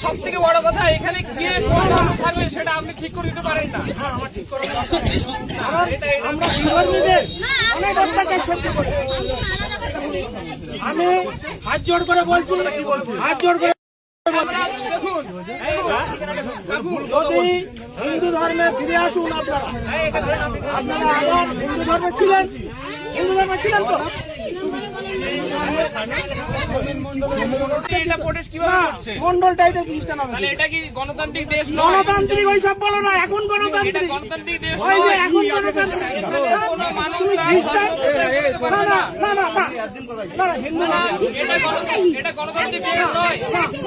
সব থেকে বড় কথা, এখানে কে কোন মানুষ থাকবে সেটা আপনি ঠিক করে দিতে পারেন না। আমরা বিধর্মীদের অনেক অত্যাচার সহ্য করি। আমি হাত জোড় করে বলছি, হাত জোড় করে দেখুন, যদি হিন্দু ধর্মে ফিরে আসুন আপনারা। আপনারা আবার হিন্দু ধর্মে ছিলেন, হিন্দু ধর্মে ছিলেন তো? এটা প্রোটেস্ট কিভাবে করছে? মন্ডল টাইপের খ্রিস্টান হবে। তাহলে এটা কি গণতান্ত্রিক দেশ নয়? গণতান্ত্রিক ওইসব বলো না, এখন এটা গণতান্ত্রিক। গণতান্ত্রিক দেশ ওই যে নয়। এখন গণতান্ত্রিক। কোনো মানুষ তুমি খ্রিস্টান? না না না না না না, হিন্দু না। এটা গণতান্ত্রিক দেশ নয়।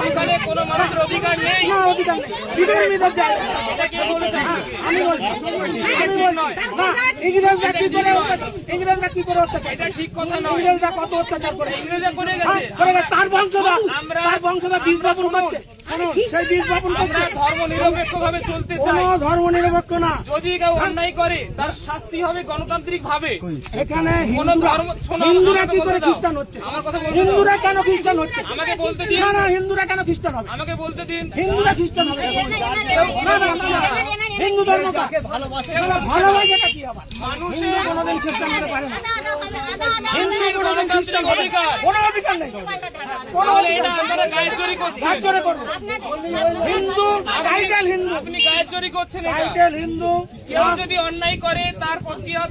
এখানে কোনো মানুষের অধিকার নেই। না, অধিকার নেই। বিধর্মীদের জায়গা। এটা কে বলেছে? আমি বলছি, আমি বলছি না, ইংরেজরা কি করে ইংরেজরা কি করে অত্যাচার? এটা ঠিক কথা নয়। ইংরেজরা কত অত্যাচার করে? ইংরেজরা করে হ্যাঁ, গেছে। করে গেছে। তার বংশধর, আমরা- তার বংশধর বীজ বপন করছে। শুনুন, সেই বীজ বপন করছে। আমরা ধর্ম নিরপেক্ষ ভাবে চলতে চাই। কোন ধর্ম নিরপেক্ষ না। যদি কেউ অন্যায় করে তার শাস্তি হবে গণতান্ত্রিক ভাবে। এখানে কোন হিন্দুরা ধর্ম শোনো, হিন্দুরা আমাকে কি বলতে করে দাও। খ্রিস্টান হচ্ছে? আমার কথা বলতে দাও। হিন্দুরা কেন খ্রিস্টান হচ্ছে? আমাকে বলতে দিন। না না, হিন্দুরা কেন খ্রিস্টান হবে? আমাকে বলতে দিন। হিন্দুরা খ্রিস্টান হবে না, না, না, হিন্দু ধর্ম কাকে ভালোবাসাটা কি আবার? মানুষের হিন্দু কোনোদিন খ্রিস্টান হতে পারে না। হিন্দু মানুষের কোনোদিন খ্রিস্টান গণতান্ত্রিক হবে না। অধিকার। কোনো অধিকার নেই। কোনো তাহলে অধিকার এটা নেই। আপনারা গায়ের করছেন। রাজ্যরে করবো। হিন্দু টাইটেল হিন্দু, আপনি গায়ের করছেন এটা। টাইটেল হিন্দু। কেউ যদি অন্যায় করে তার প্রতিবাদ